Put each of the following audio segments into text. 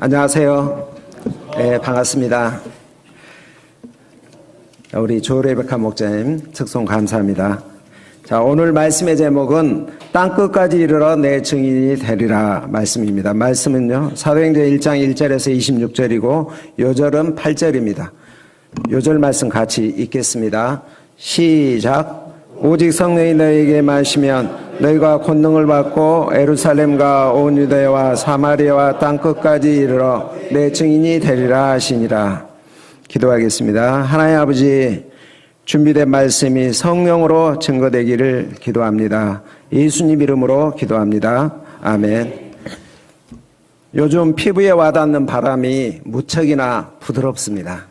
안녕하세요. 네, 반갑습니다. 우리 조레베카 목자님 특송 감사합니다. 자, 오늘 말씀의 제목은 땅끝까지 이르러 내 증인이 되리라 말씀입니다. 말씀은요, 사도행전 1장 1절에서 26절이고 요절은 8절입니다. 요절 말씀 같이 읽겠습니다. 시작. 오직 성령이 너희에게 마시면 너희가 권능을 받고 예루살렘과 온 유대와 사마리아와 땅끝까지 이르러 내 증인이 되리라 하시니라. 기도하겠습니다. 하나님 아버지, 준비된 말씀이 성령으로 증거되기를 기도합니다. 예수님 이름으로 기도합니다. 아멘. 요즘 피부에 와닿는 바람이 무척이나 부드럽습니다.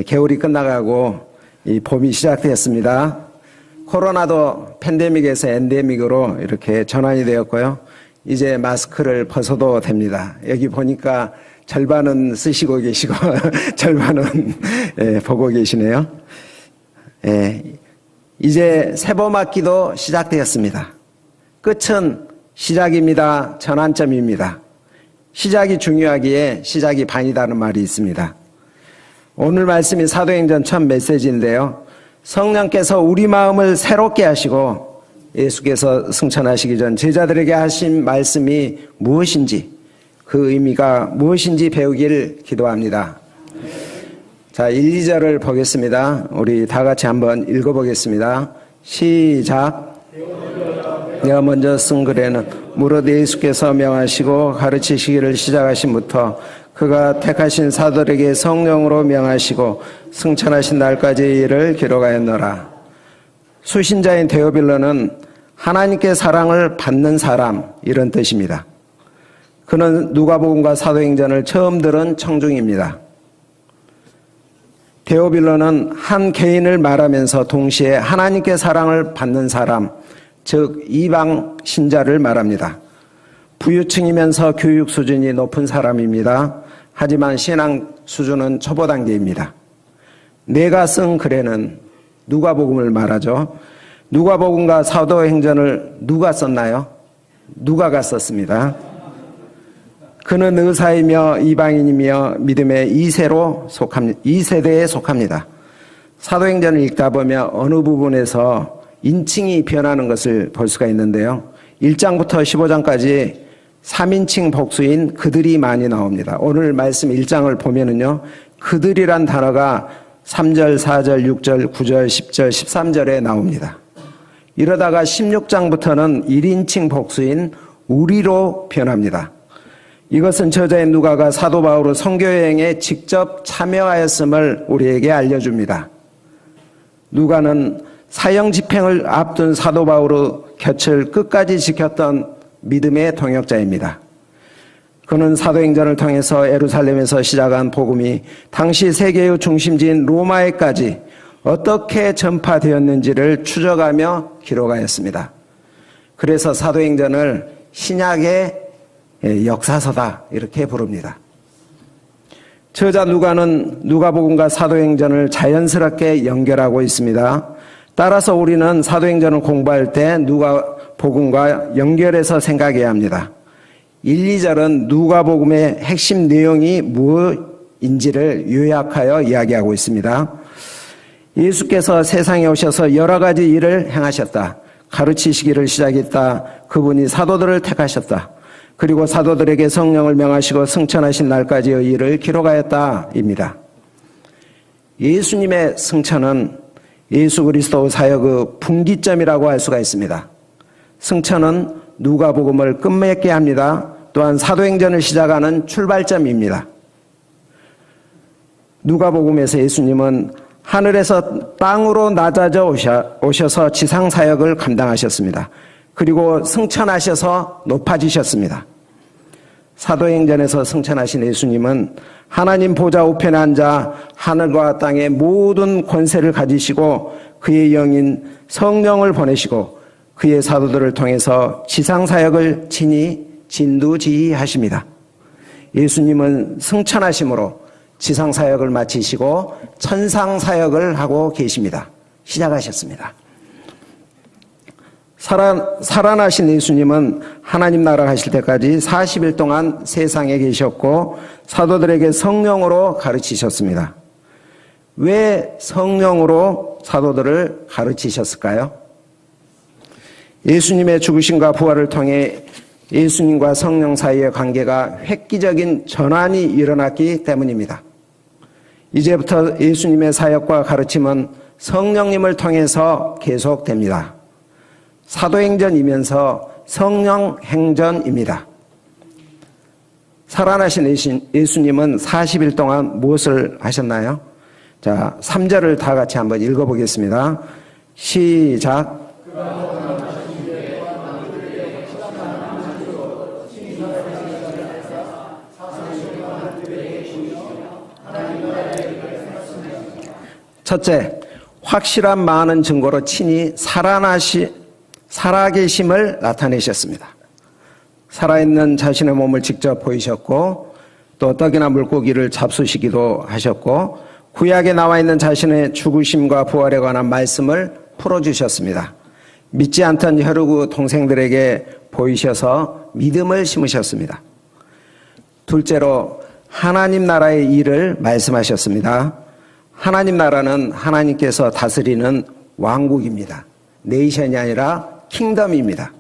겨울이 끝나가고 이 봄이 시작되었습니다. 코로나도 팬데믹에서 엔데믹으로 이렇게 전환이 되었고요. 이제 마스크를 벗어도 됩니다. 여기 보니까 절반은 쓰시고 계시고 절반은 보고 계시네요. 이제 세봄학기도 시작되었습니다. 끝은 시작입니다. 전환점입니다. 시작이 중요하기에 시작이 반이다는 말이 있습니다. 오늘 말씀이 사도행전 첫 메시지인데요. 성령께서 우리 마음을 새롭게 하시고 예수께서 승천하시기 전 제자들에게 하신 말씀이 무엇인지, 그 의미가 무엇인지 배우길 기도합니다. 자, 1, 2절을 보겠습니다. 우리 다 같이 한번 읽어보겠습니다. 시작. 내가 먼저 쓴 글에는 무릇 예수께서 명하시고 가르치시기를 시작하신부터 그가 택하신 사도들에게 성령으로 명하시고 승천하신 날까지 이를 기록하였노라. 수신자인 데오빌로는 하나님께 사랑을 받는 사람, 이런 뜻입니다. 그는 누가복음과 사도행전을 처음 들은 청중입니다. 데오빌로는 한 개인을 말하면서 동시에 하나님께 사랑을 받는 사람, 즉 이방 신자를 말합니다. 부유층이면서 교육 수준이 높은 사람입니다. 하지만 신앙 수준은 초보 단계입니다. 내가 쓴 글에는 누가복음을 말하죠. 누가복음과 사도행전을 누가 썼나요? 누가가 썼습니다. 그는 의사이며 이방인이며 믿음의 2세대에 속합니다. 사도행전을 읽다 보면 어느 부분에서 인칭이 변하는 것을 볼 수가 있는데요. 1장부터 15장까지 3인칭 복수인 그들이 많이 나옵니다. 오늘 말씀 1장을 보면은요, 그들이란 단어가 3절, 4절, 6절, 9절, 10절, 13절에 나옵니다. 이러다가 16장부터는 1인칭 복수인 우리로 변합니다. 이것은 저자인 누가가 사도 바울의 선교여행에 직접 참여하였음을 우리에게 알려줍니다. 누가는 사형 집행을 앞둔 사도 바울의 곁을 끝까지 지켰던 믿음의 동역자입니다. 그는 사도행전을 통해서 예루살렘에서 시작한 복음이 당시 세계의 중심지인 로마에까지 어떻게 전파되었는지를 추적하며 기록하였습니다. 그래서 사도행전을 신약의 역사서다, 이렇게 부릅니다. 저자 누가는 누가복음과 사도행전을 자연스럽게 연결하고 있습니다. 따라서 우리는 사도행전을 공부할 때 누가복음과 연결해서 생각해야 합니다. 1, 2절은 누가복음의 핵심 내용이 무엇인지를 요약하여 이야기하고 있습니다. 예수께서 세상에 오셔서 여러 가지 일을 행하셨다. 가르치시기를 시작했다. 그분이 사도들을 택하셨다. 그리고 사도들에게 성령을 명하시고 승천하신 날까지의 일을 기록하였다입니다. 예수님의 승천은 예수 그리스도 사역의 분기점이라고 할 수가 있습니다. 승천은 누가복음을 끝맺게 합니다. 또한 사도행전을 시작하는 출발점입니다. 누가복음에서 예수님은 하늘에서 땅으로 낮아져 오셔서 지상 사역을 감당하셨습니다. 그리고 승천하셔서 높아지셨습니다. 사도행전에서 승천하신 예수님은 하나님 보좌 우편에 앉아 하늘과 땅의 모든 권세를 가지시고 그의 영인 성령을 보내시고 그의 사도들을 통해서 지상사역을 친히 진두지휘하십니다. 예수님은 승천하심으로 지상사역을 마치시고 천상사역을 하고 계십니다. 시작하셨습니다. 살아나신 예수님은 하나님 나라 가실 때까지 40일 동안 세상에 계셨고 사도들에게 성령으로 가르치셨습니다. 왜 성령으로 사도들을 가르치셨을까요? 예수님의 죽으심과 부활을 통해 예수님과 성령 사이의 관계가 획기적인 전환이 일어났기 때문입니다. 이제부터 예수님의 사역과 가르침은 성령님을 통해서 계속됩니다. 사도행전이면서 성령행전입니다. 살아나신 예수님은 40일 동안 무엇을 하셨나요? 자, 3절을 다 같이 한번 읽어보겠습니다. 시작. 첫째, 확실한 많은 증거로 친히 살아계심을 나타내셨습니다. 살아있는 자신의 몸을 직접 보이셨고 또 떡이나 물고기를 잡수시기도 하셨고 구약에 나와 있는 자신의 죽으심과 부활에 관한 말씀을 풀어주셨습니다. 믿지 않던 혈육 동생들에게 보이셔서 믿음을 심으셨습니다. 둘째로 하나님 나라의 일을 말씀하셨습니다. 하나님 나라는 하나님께서 다스리는 왕국입니다. 네이션이 아니라 킹덤입니다.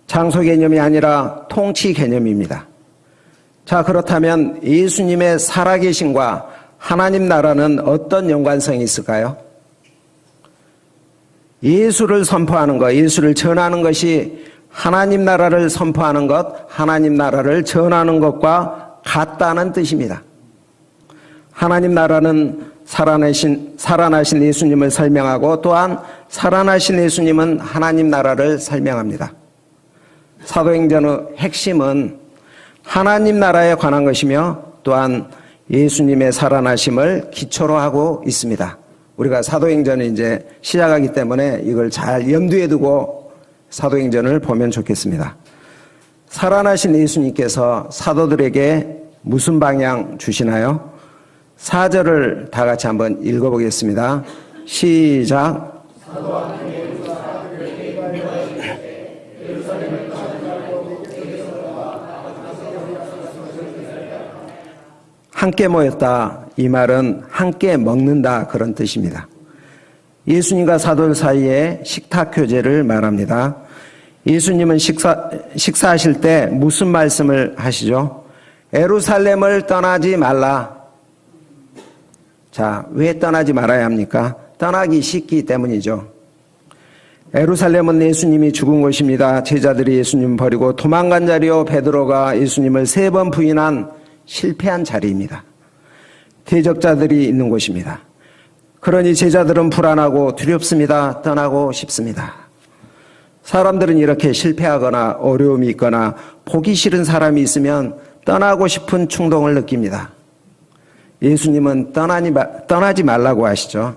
장소 개념이 아니라 통치 개념입니다. 자, 그렇다면 예수님의 살아계심과 하나님 나라는 어떤 연관성이 있을까요? 예수를 선포하는 것, 예수를 전하는 것이 하나님 나라를 선포하는 것, 하나님 나라를 전하는 것과 같다는 뜻입니다. 하나님 나라는 살아나신 예수님을 설명하고 또한 살아나신 예수님은 하나님 나라를 설명합니다. 사도행전의 핵심은 하나님 나라에 관한 것이며 또한 예수님의 살아나심을 기초로 하고 있습니다. 우리가 사도행전을 이제 시작하기 때문에 이걸 잘 염두에 두고 사도행전을 보면 좋겠습니다. 살아나신 예수님께서 사도들에게 무슨 방향 주시나요? 4절을 다 같이 한번 읽어보겠습니다. 시작. 함께 모였다. 이 말은 함께 먹는다 그런 뜻입니다. 예수님과 사도들 사이에 식탁 교제를 말합니다. 예수님은 식사하실 때 무슨 말씀을 하시죠? 예루살렘을 떠나지 말라. 자, 왜 떠나지 말아야 합니까? 떠나기 쉽기 때문이죠. 예루살렘은 예수님이 죽은 곳입니다. 제자들이 예수님 버리고 도망간 자리요, 베드로가 예수님을 3번 부인한 실패한 자리입니다. 대적자들이 있는 곳입니다. 그러니 제자들은 불안하고 두렵습니다. 떠나고 싶습니다. 사람들은 이렇게 실패하거나 어려움이 있거나 보기 싫은 사람이 있으면 떠나고 싶은 충동을 느낍니다. 예수님은 떠나지 말라고 하시죠.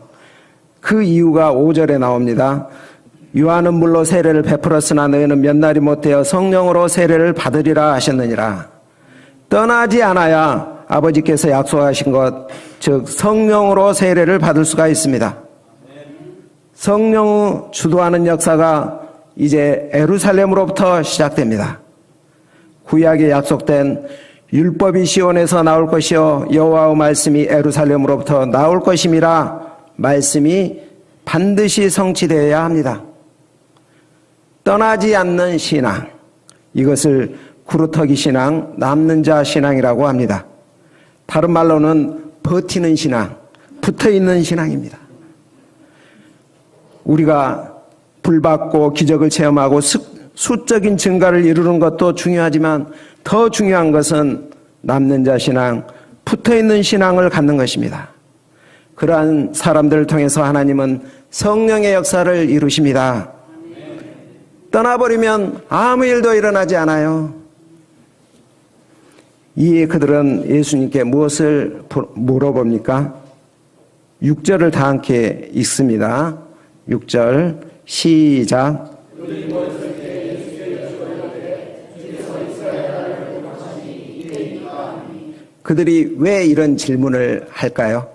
그 이유가 5절에 나옵니다. 요한은 물로 세례를 베풀었으나 너희는 몇 날이 못되어 성령으로 세례를 받으리라 하셨느니라. 떠나지 않아야 아버지께서 약속하신 것, 즉 성령으로 세례를 받을 수가 있습니다. 성령 주도하는 역사가 이제 예루살렘으로부터 시작됩니다. 구약에 약속된 율법이 시온에서 나올 것이요 여호와의 말씀이 예루살렘으로부터 나올 것임이라 말씀이 반드시 성취되어야 합니다. 떠나지 않는 신앙, 이것을 구루터기 신앙, 남는 자 신앙이라고 합니다. 다른 말로는 버티는 신앙, 붙어있는 신앙입니다. 우리가 불받고 기적을 체험하고 수적인 증가를 이루는 것도 중요하지만 더 중요한 것은 남는 자 신앙, 붙어있는 신앙을 갖는 것입니다. 그러한 사람들을 통해서 하나님은 성령의 역사를 이루십니다. 떠나버리면 아무 일도 일어나지 않아요. 이에 그들은 예수님께 무엇을 물어봅니까? 6절을 다 함께 읽습니다. 6절 시작. 그들이 왜 이런 질문을 할까요?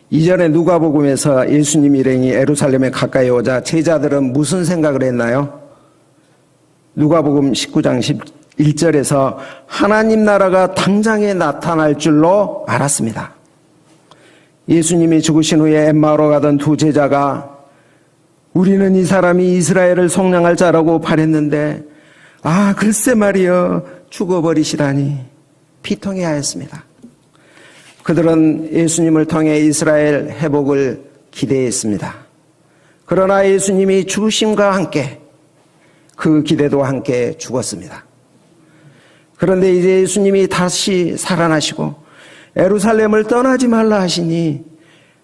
이전에 누가복음에서 예수님 일행이 예루살렘에 가까이 오자 제자들은 무슨 생각을 했나요? 누가복음 19장 11절에서 하나님 나라가 당장에 나타날 줄로 알았습니다. 예수님이 죽으신 후에 엠마오로 가던 두 제자가 우리는 이 사람이 이스라엘을 속량할 자라고 바랬는데 글쎄 말이여 죽어버리시다니 비통해하였습니다. 그들은 예수님을 통해 이스라엘 회복을 기대했습니다. 그러나 예수님이 죽으심과 함께 그 기대도 함께 죽었습니다. 그런데 이제 예수님이 다시 살아나시고 예루살렘을 떠나지 말라 하시니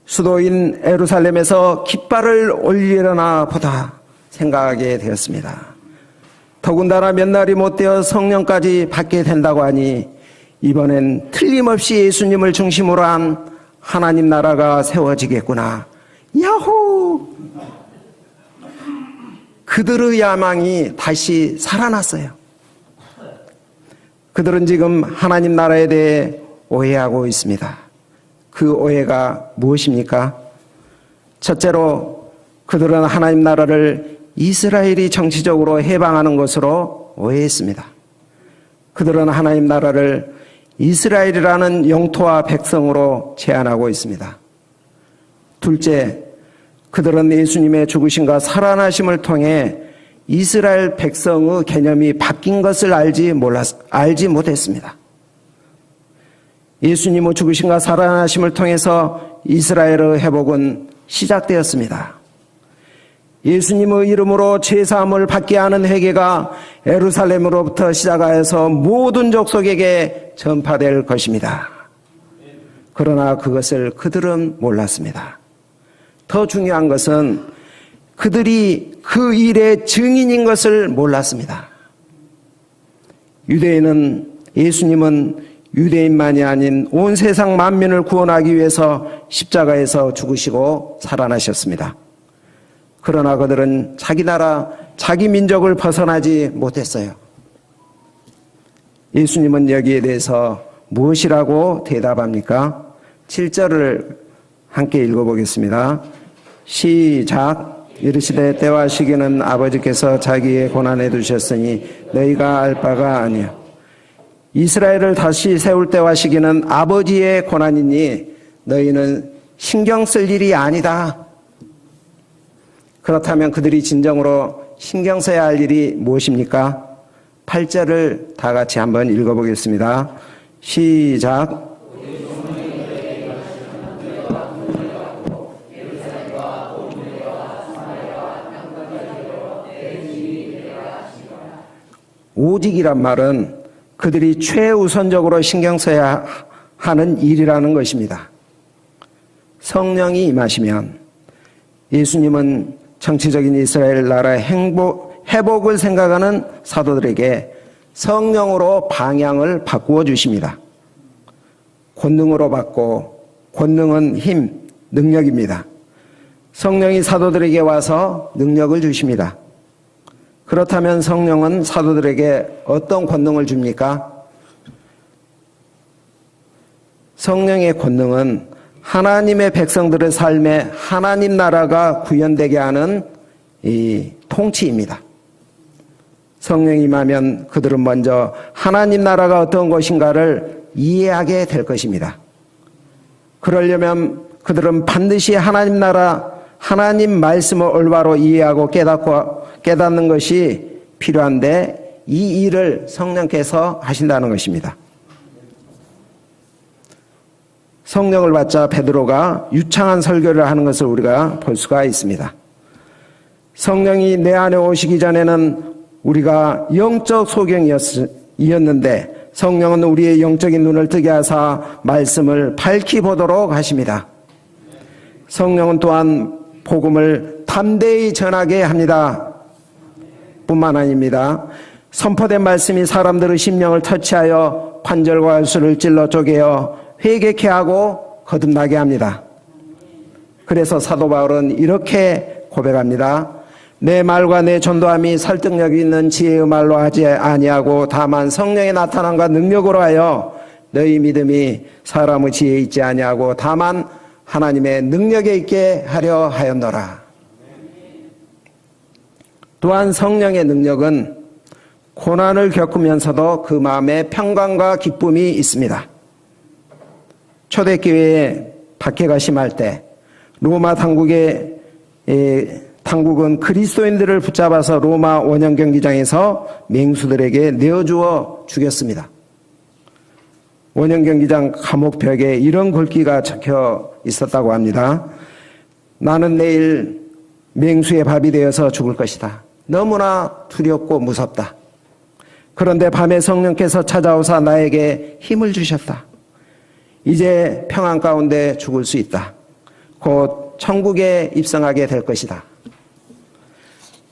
수도인 예루살렘에서 깃발을 올리려나 보다 생각하게 되었습니다. 더군다나 몇 날이 못되어 성령까지 받게 된다고 하니 이번엔 틀림없이 예수님을 중심으로 한 하나님 나라가 세워지겠구나. 야호! 그들의 야망이 다시 살아났어요. 그들은 지금 하나님 나라에 대해 오해하고 있습니다. 그 오해가 무엇입니까? 첫째로 그들은 하나님 나라를 이스라엘이 정치적으로 해방하는 것으로 오해했습니다. 그들은 하나님 나라를 이스라엘이라는 영토와 백성으로 제한하고 있습니다. 둘째, 그들은 예수님의 죽으심과 살아나심을 통해 이스라엘 백성의 개념이 바뀐 것을 알지 못했습니다. 예수님의 죽으심과 살아나심을 통해서 이스라엘의 회복은 시작되었습니다. 예수님의 이름으로 죄사함을 받게 하는 회개가 예루살렘으로부터 시작하여서 모든 족속에게 전파될 것입니다. 그러나 그것을 그들은 몰랐습니다. 더 중요한 것은 그들이 그 일의 증인인 것을 몰랐습니다. 예수님은 유대인만이 아닌 온 세상 만민을 구원하기 위해서 십자가에서 죽으시고 살아나셨습니다. 그러나 그들은 자기 나라, 자기 민족을 벗어나지 못했어요. 예수님은 여기에 대해서 무엇이라고 대답합니까? 7절을 함께 읽어보겠습니다. 시작. 이르시되 때와 시기는 아버지께서 자기의 고난에 두셨으니 너희가 알 바가 아니야. 이스라엘을 다시 세울 때와 시기는 아버지의 고난이니 너희는 신경 쓸 일이 아니다. 그렇다면 그들이 진정으로 신경 써야 할 일이 무엇입니까? 8절을 다 같이 한번 읽어보겠습니다. 시작. 오직이란 말은 그들이 최우선적으로 신경 써야 하는 일이라는 것입니다. 성령이 임하시면 예수님은 정치적인 이스라엘 나라의 회복을 생각하는 사도들에게 성령으로 방향을 바꾸어 주십니다. 권능으로 받고, 권능은 힘, 능력입니다. 성령이 사도들에게 와서 능력을 주십니다. 그렇다면 성령은 사도들에게 어떤 권능을 줍니까? 성령의 권능은 하나님의 백성들의 삶에 하나님 나라가 구현되게 하는 이 통치입니다. 성령이 임하면 그들은 먼저 하나님 나라가 어떤 것인가를 이해하게 될 것입니다. 그러려면 그들은 반드시 하나님 나라, 하나님 말씀을 올바로 이해하고 깨닫는 것이 필요한데 이 일을 성령께서 하신다는 것입니다. 성령을 받자 베드로가 유창한 설교를 하는 것을 우리가 볼 수가 있습니다. 성령이 내 안에 오시기 전에는 우리가 영적 소경이었는데 성령은 우리의 영적인 눈을 뜨게 하사 말씀을 밝히 보도록 하십니다. 성령은 또한 복음을 담대히 전하게 합니다. 뿐만 아닙니다. 선포된 말씀이 사람들의 심령을 터치하여 관절과 혈수를 찔러 쪼개어 회개케 하고 거듭나게 합니다. 그래서 사도 바울은 이렇게 고백합니다. 내 말과 내 전도함이 설득력 있는 지혜의 말로 하지 아니하고 다만 성령의 나타남과 능력으로 하여 너희 믿음이 사람의 지혜에 있지 아니하고 다만 하나님의 능력에 있게 하려 하였노라. 또한 성령의 능력은 고난을 겪으면서도 그 마음에 평강과 기쁨이 있습니다. 초대교회에 박해가 심할 때 로마 당국은 그리스도인들을 붙잡아서 로마 원형 경기장에서 맹수들에게 내어주어 죽였습니다. 원형 경기장 감옥벽에 이런 글귀가 적혀 있었다고 합니다. 나는 내일 맹수의 밥이 되어서 죽을 것이다. 너무나 두렵고 무섭다. 그런데 밤에 성령께서 찾아오사 나에게 힘을 주셨다. 이제 평안 가운데 죽을 수 있다. 곧 천국에 입성하게 될 것이다.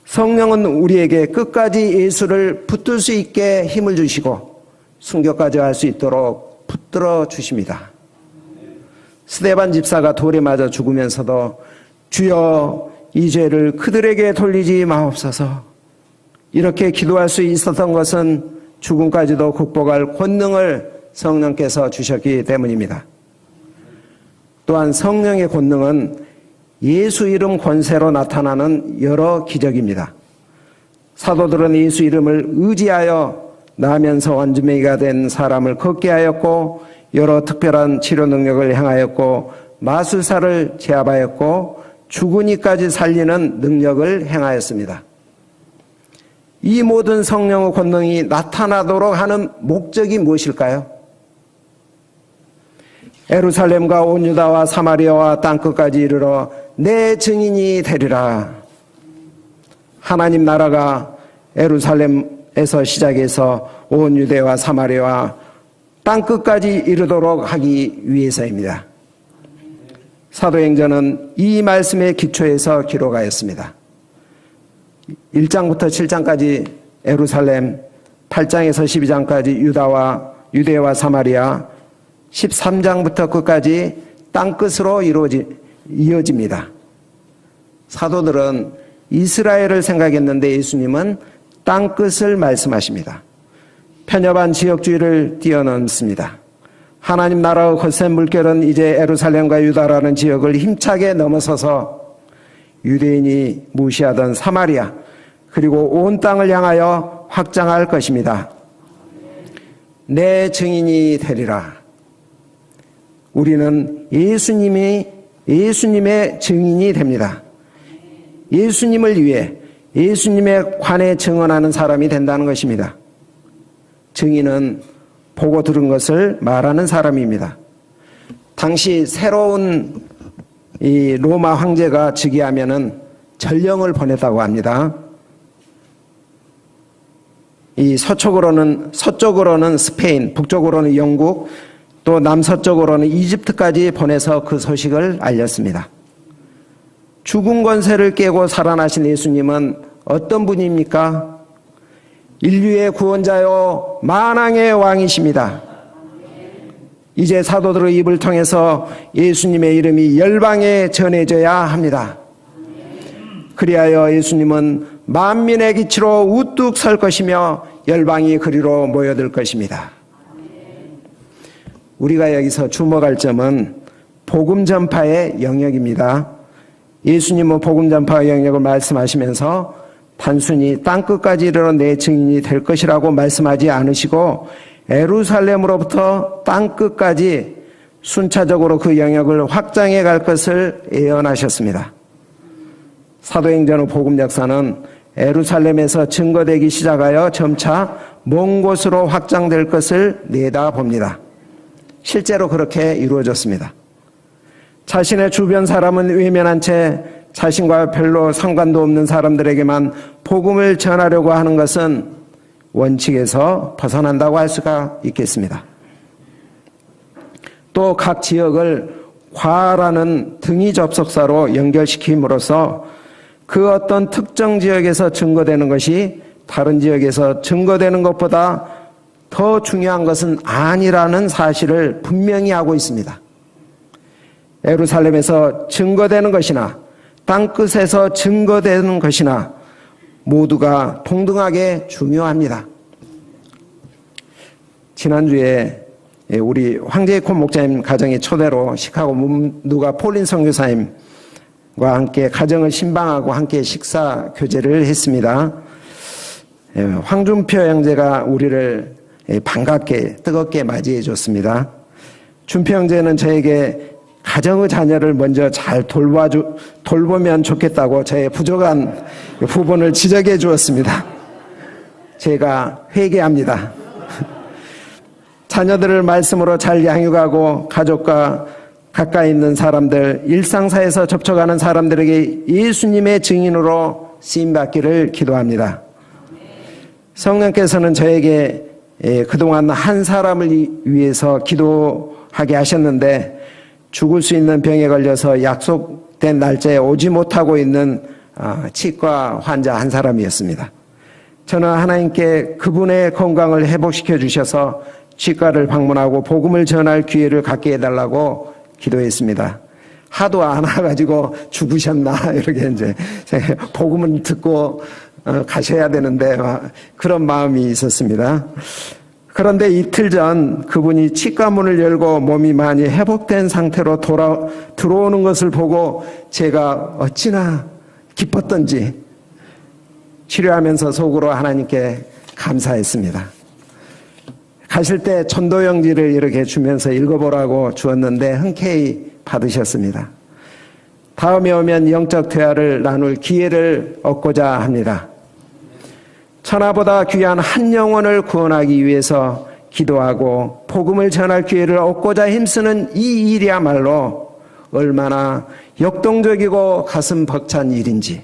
성령은 우리에게 끝까지 예수를 붙들 수 있게 힘을 주시고 순교까지 할 수 있도록 붙들어 주십니다. 스데반 집사가 돌에 맞아 죽으면서도 주여 이 죄를 그들에게 돌리지 마옵소서, 이렇게 기도할 수 있었던 것은 죽음까지도 극복할 권능을 성령께서 주셨기 때문입니다. 또한 성령의 권능은 예수 이름 권세로 나타나는 여러 기적입니다. 사도들은 예수 이름을 의지하여 나면서 완주맹이가 된 사람을 걷게 하였고, 여러 특별한 치료 능력을 행하였고, 마술사를 제압하였고, 죽은 이까지 살리는 능력을 행하였습니다. 이 모든 성령의 권능이 나타나도록 하는 목적이 무엇일까요? 예루살렘과 온 유다와 사마리아와 땅끝까지 이르러 내 증인이 되리라. 하나님 나라가 예루살렘에서 시작해서 온 유대와 사마리아와 땅끝까지 이르도록 하기 위해서입니다. 사도행전은 이 말씀의 기초에서 기록하였습니다. 1장부터 7장까지 예루살렘, 8장에서 12장까지 유대와 사마리아, 13장부터 끝까지 땅끝으로 이어집니다. 사도들은 이스라엘을 생각했는데 예수님은 땅끝을 말씀하십니다. 편협한 지역주의를 뛰어넘습니다. 하나님 나라의 거센 물결은 이제 예루살렘과 유다라는 지역을 힘차게 넘어서서 유대인이 무시하던 사마리아, 그리고 온 땅을 향하여 확장할 것입니다. 내 증인이 되리라. 우리는 예수님의 증인이 됩니다. 예수님을 위해 예수님에 관해 증언하는 사람이 된다는 것입니다. 증인은 보고 들은 것을 말하는 사람입니다. 당시 새로운 이 로마 황제가 즉위하면은 전령을 보냈다고 합니다. 이 서쪽으로는 스페인, 북쪽으로는 영국, 또 남서쪽으로는 이집트까지 보내서 그 소식을 알렸습니다. 죽은 권세를 깨고 살아나신 예수님은 어떤 분입니까? 인류의 구원자요 만왕의 왕이십니다. 이제 사도들의 입을 통해서 예수님의 이름이 열방에 전해져야 합니다. 그리하여 예수님은 만민의 기치로 우뚝 설 것이며 열방이 그리로 모여들 것입니다. 우리가 여기서 주목할 점은 복음 전파의 영역입니다. 예수님은 복음 전파의 영역을 말씀하시면서 단순히 땅끝까지 이르러 내 증인이 될 것이라고 말씀하지 않으시고 예루살렘으로부터 땅끝까지 순차적으로 그 영역을 확장해 갈 것을 예언하셨습니다. 사도행전의 복음 역사는 예루살렘에서 증거되기 시작하여 점차 먼 곳으로 확장될 것을 내다봅니다. 실제로 그렇게 이루어졌습니다. 자신의 주변 사람은 외면한 채 자신과 별로 상관도 없는 사람들에게만 복음을 전하려고 하는 것은 원칙에서 벗어난다고 할 수가 있겠습니다. 또 각 지역을 과라는 등위 접속사로 연결시킴으로써 그 어떤 특정 지역에서 증거되는 것이 다른 지역에서 증거되는 것보다 더 중요한 것은 아니라는 사실을 분명히 하고 있습니다. 예루살렘에서 증거되는 것이나 땅끝에서 증거되는 것이나 모두가 동등하게 중요합니다. 지난주에 우리 황재익 목사님 가정의 초대로 시카고 누가 폴린 선교사님과 함께 가정을 신방하고 함께 식사 교제를 했습니다. 황준표 형제가 우리를 반갑게 뜨겁게 맞이해 줬습니다. 준표 형제는 저에게 가정의 자녀를 먼저 잘 돌보면 좋겠다고 저의 부족한 부분을 지적해 주었습니다. 제가 회개합니다. 자녀들을 말씀으로 잘 양육하고 가족과 가까이 있는 사람들, 일상사에서 접촉하는 사람들에게 예수님의 증인으로 쓰임받기를 기도합니다. 성령께서는 저에게 그동안 한 사람을 위해서 기도하게 하셨는데 죽을 수 있는 병에 걸려서 약속된 날짜에 오지 못하고 있는 치과 환자 한 사람이었습니다. 저는 하나님께 그분의 건강을 회복시켜 주셔서 치과를 방문하고 복음을 전할 기회를 갖게 해달라고 기도했습니다. 하도 안 와가지고 죽으셨나 이렇게 이제 복음을 듣고 가셔야 되는데 그런 마음이 있었습니다. 그런데 이틀 전 그분이 치과 문을 열고 몸이 많이 회복된 상태로 들어오는 것을 보고 제가 어찌나 기뻤던지 치료하면서 속으로 하나님께 감사했습니다. 가실 때 전도용지를 이렇게 주면서 읽어보라고 주었는데 흔쾌히 받으셨습니다. 다음에 오면 영적 대화를 나눌 기회를 얻고자 합니다. 천하보다 귀한 한 영혼을 구원하기 위해서 기도하고 복음을 전할 기회를 얻고자 힘쓰는 이 일이야말로 얼마나 역동적이고 가슴 벅찬 일인지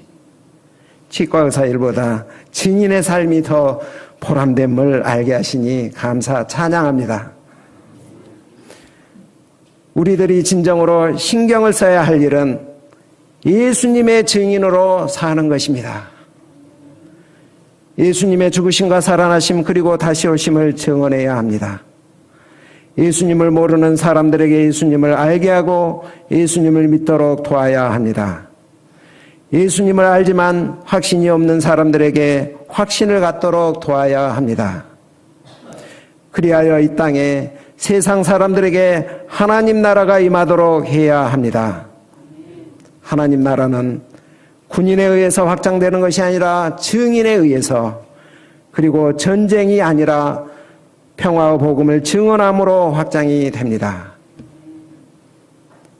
치과의사 일보다 증인의 삶이 더 보람됨을 알게 하시니 감사 찬양합니다. 우리들이 진정으로 신경을 써야 할 일은 예수님의 증인으로 사는 것입니다. 예수님의 죽으심과 살아나심 그리고 다시 오심을 증언해야 합니다. 예수님을 모르는 사람들에게 예수님을 알게 하고 예수님을 믿도록 도와야 합니다. 예수님을 알지만 확신이 없는 사람들에게 확신을 갖도록 도와야 합니다. 그리하여 이 땅에 세상 사람들에게 하나님 나라가 임하도록 해야 합니다. 하나님 나라는 군인에 의해서 확장되는 것이 아니라 증인에 의해서 그리고 전쟁이 아니라 평화의 복음을 증언함으로 확장이 됩니다.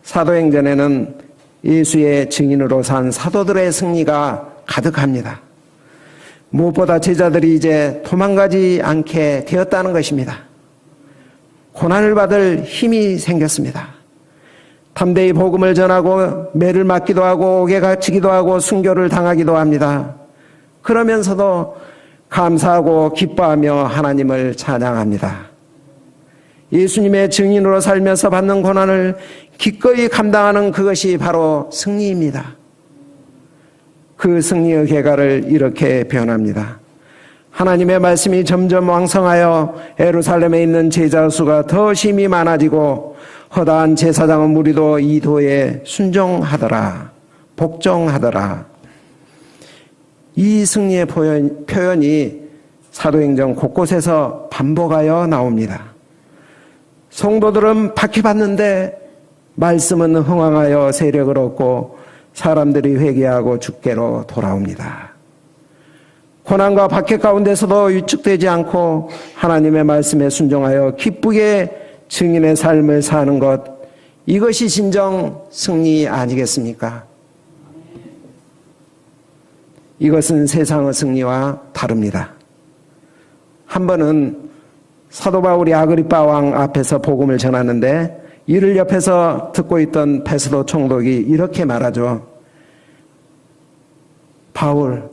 사도행전에는 예수의 증인으로 산 사도들의 승리가 가득합니다. 무엇보다 제자들이 이제 도망가지 않게 되었다는 것입니다. 고난을 받을 힘이 생겼습니다. 담대히 복음을 전하고 매를 맞기도 하고 옥에 갇히기도 하고 순교를 당하기도 합니다. 그러면서도 감사하고 기뻐하며 하나님을 찬양합니다. 예수님의 증인으로 살면서 받는 고난을 기꺼이 감당하는 그것이 바로 승리입니다. 그 승리의 계가를 이렇게 표현합니다. 하나님의 말씀이 점점 왕성하여 예루살렘에 있는 제자 수가 더 심히 많아지고 허다한 제사장의 무리도 이 도에 순종하더라, 복종하더라. 이 승리의 표현이 사도행전 곳곳에서 반복하여 나옵니다. 성도들은 박해받는데 말씀은 흥왕하여 세력을 얻고 사람들이 회개하고 주께로 돌아옵니다. 고난과 박해 가운데서도 위축되지 않고 하나님의 말씀에 순종하여 기쁘게 증인의 삶을 사는 것, 이것이 진정 승리 아니겠습니까? 이것은 세상의 승리와 다릅니다. 한 번은 사도 바울이 아그리빠 왕 앞에서 복음을 전하는데 이를 옆에서 듣고 있던 베스도 총독이 이렇게 말하죠. 바울,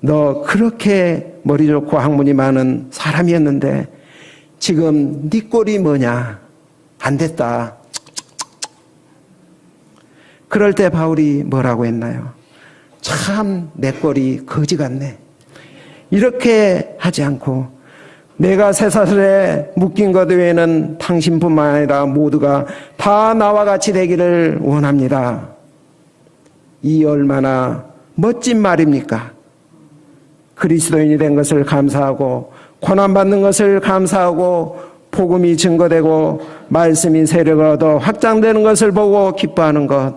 너 그렇게 머리 좋고 학문이 많은 사람이었는데 지금 네 꼴이 뭐냐? 안 됐다. 그럴 때 바울이 뭐라고 했나요? 참 내 꼴이 거지 같네. 이렇게 하지 않고 내가 쇠사슬에 묶인 것 외에는 당신뿐만 아니라 모두가 다 나와 같이 되기를 원합니다. 이 얼마나 멋진 말입니까? 그리스도인이 된 것을 감사하고 고난받는 것을 감사하고 복음이 증거되고 말씀이 세력을 얻어 확장되는 것을 보고 기뻐하는 것,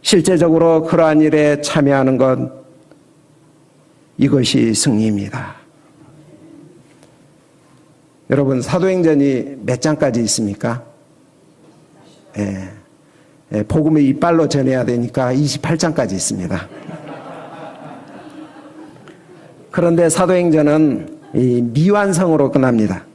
실제적으로 그러한 일에 참여하는 것, 이것이 승리입니다. 여러분, 사도행전이 몇 장까지 있습니까? 복음을 이빨로 전해야 되니까 28장까지 있습니다. 그런데 사도행전은 미완성으로 끝납니다.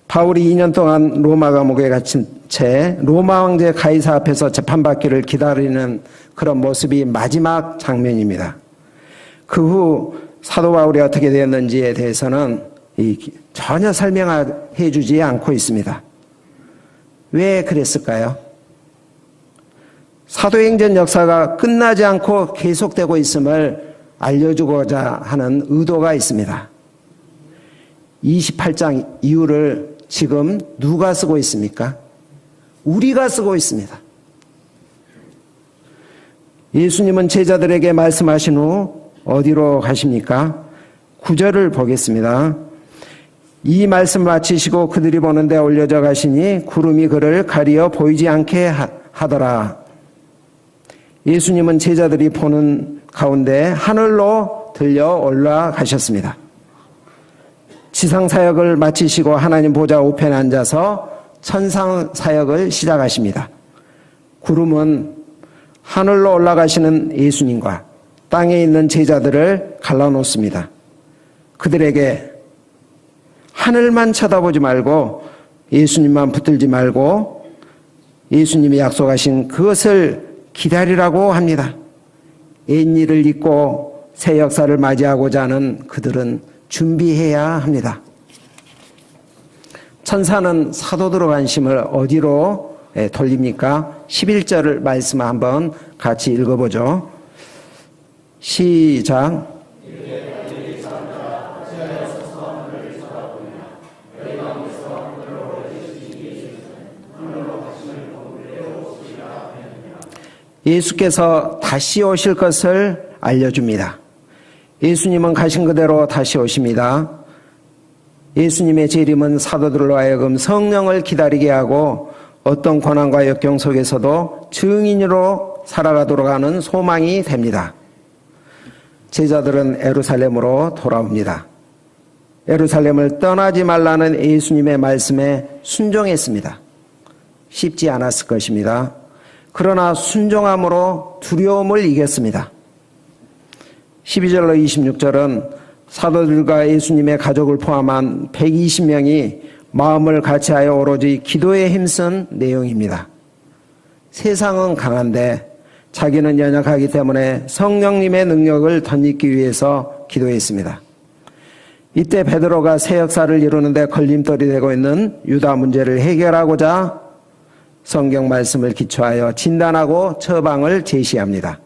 바울이 2년 동안 로마 감옥에 갇힌 채 로마 황제 가이사 앞에서 재판받기를 기다리는 그런 모습이 마지막 장면입니다. 그 후 사도 바울이 어떻게 되었는지에 대해서는 전혀 설명해 주지 않고 있습니다. 왜 그랬을까요? 사도행전 역사가 끝나지 않고 계속되고 있음을 알려주고자 하는 의도가 있습니다. 28장 이후를 지금 누가 쓰고 있습니까? 우리가 쓰고 있습니다. 예수님은 제자들에게 말씀하신 후 어디로 가십니까? 9절을 보겠습니다. 이 말씀 마치시고 그들이 보는 데 올려져 가시니 구름이 그를 가리어 보이지 않게 하더라. 예수님은 제자들이 보는 가운데 하늘로 들려 올라가셨습니다. 지상 사역을 마치시고 하나님 보좌 우편에 앉아서 천상 사역을 시작하십니다. 구름은 하늘로 올라가시는 예수님과 땅에 있는 제자들을 갈라놓습니다. 그들에게 하늘만 쳐다보지 말고 예수님만 붙들지 말고 예수님이 약속하신 그것을 기다리라고 합니다. 옛일을 잊고 새 역사를 맞이하고자 하는 그들은 준비해야 합니다. 천사는 사도들의 관심을 어디로 돌립니까? 11절을 말씀 한번 같이 읽어보죠. 시작. 예수께서 다시 오실 것을 알려줍니다. 예수님은 가신 그대로 다시 오십니다. 예수님의 재림은 사도들로 하여금 성령을 기다리게 하고 어떤 고난과 역경 속에서도 증인으로 살아가도록 하는 소망이 됩니다. 제자들은 예루살렘으로 돌아옵니다. 예루살렘을 떠나지 말라는 예수님의 말씀에 순종했습니다. 쉽지 않았을 것입니다. 그러나 순종함으로 두려움을 이겼습니다. 12절로 26절은 사도들과 예수님의 가족을 포함한 120명이 마음을 같이하여 오로지 기도에 힘쓴 내용입니다. 세상은 강한데 자기는 연약하기 때문에 성령님의 능력을 덧입기 위해서 기도했습니다. 이때 베드로가 새 역사를 이루는데 걸림돌이 되고 있는 유다 문제를 해결하고자 성경 말씀을 기초하여 진단하고 처방을 제시합니다.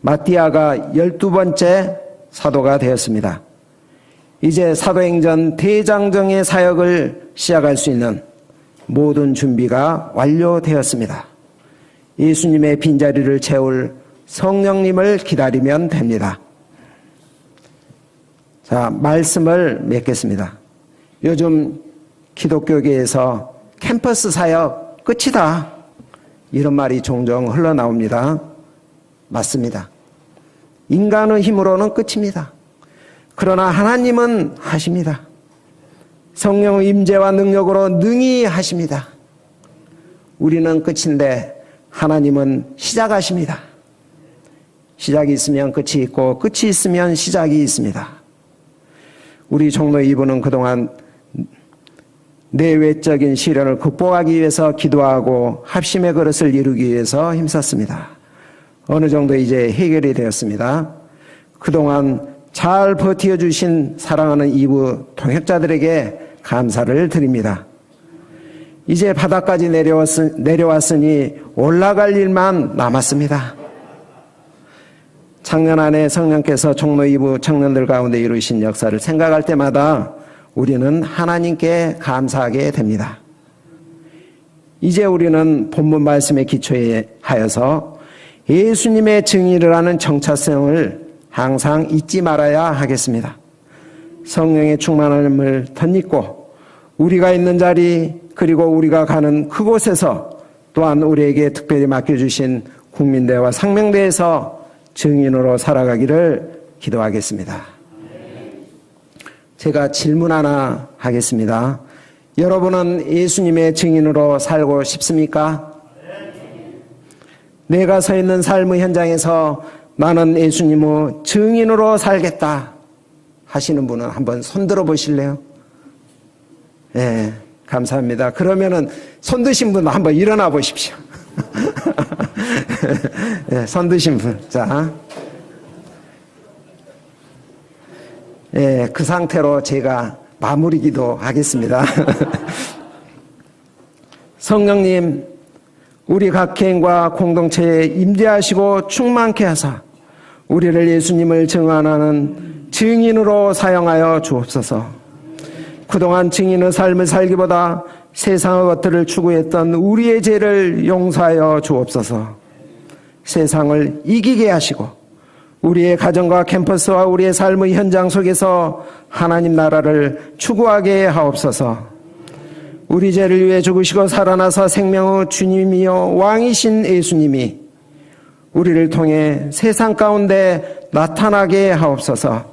마띠아가 12번째 사도가 되었습니다. 이제 사도행전 대장정의 사역을 시작할 수 있는 모든 준비가 완료되었습니다. 예수님의 빈자리를 채울 성령님을 기다리면 됩니다. 자, 말씀을 맺겠습니다. 요즘 기독교계에서 캠퍼스 사역 끝이다, 이런 말이 종종 흘러나옵니다. 맞습니다. 인간의 힘으로는 끝입니다. 그러나 하나님은 하십니다. 성령의 임재와 능력으로 능히 하십니다. 우리는 끝인데 하나님은 시작하십니다. 시작이 있으면 끝이 있고 끝이 있으면 시작이 있습니다. 우리 종로 2부는 그동안 내외적인 시련을 극복하기 위해서 기도하고 합심의 그릇을 이루기 위해서 힘썼습니다. 어느 정도 이제 해결이 되었습니다. 그동안 잘 버텨주신 사랑하는 2부 동역자들에게 감사를 드립니다. 이제 바닥까지 내려왔으니 올라갈 일만 남았습니다. 작년 안에 성령께서 종로 2부 청년들 가운데 이루신 역사를 생각할 때마다 우리는 하나님께 감사하게 됩니다. 이제 우리는 본문 말씀에 기초하여서 예수님의 증인을 하는 정체성을 항상 잊지 말아야 하겠습니다. 성령의 충만함을 덧입고 우리가 있는 자리 그리고 우리가 가는 그곳에서 또한 우리에게 특별히 맡겨주신 국민대와 상명대에서 증인으로 살아가기를 기도하겠습니다. 제가 질문 하나 하겠습니다. 여러분은 예수님의 증인으로 살고 싶습니까? 내가 서 있는 삶의 현장에서 나는 예수님의 증인으로 살겠다 하시는 분은 한번 손 들어 보실래요? 네, 감사합니다. 그러면은 손 드신 분 한번 일어나 보십시오. 네, 손 드신 분. 자. 네, 그 상태로 제가 마무리 기도 하겠습니다. 성령님, 우리 각 개인과 공동체에 임재하시고 충만케 하사 우리를 예수님을 증언하는 증인으로 사용하여 주옵소서. 그동안 증인의 삶을 살기보다 세상의 것들을 추구했던 우리의 죄를 용서하여 주옵소서. 세상을 이기게 하시고 우리의 가정과 캠퍼스와 우리의 삶의 현장 속에서 하나님 나라를 추구하게 하옵소서. 우리 죄를 위해 죽으시고 살아나서 생명의 주님이요 왕이신 예수님이 우리를 통해 세상 가운데 나타나게 하옵소서.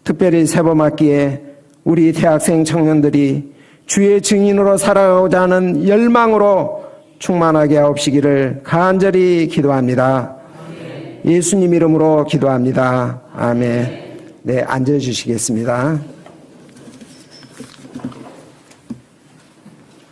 특별히 세범학기에 우리 대학생 청년들이 주의 증인으로 살아가고자 하는 열망으로 충만하게 하옵시기를 간절히 기도합니다. 예수님 이름으로 기도합니다. 아멘. 네, 앉아주시겠습니다.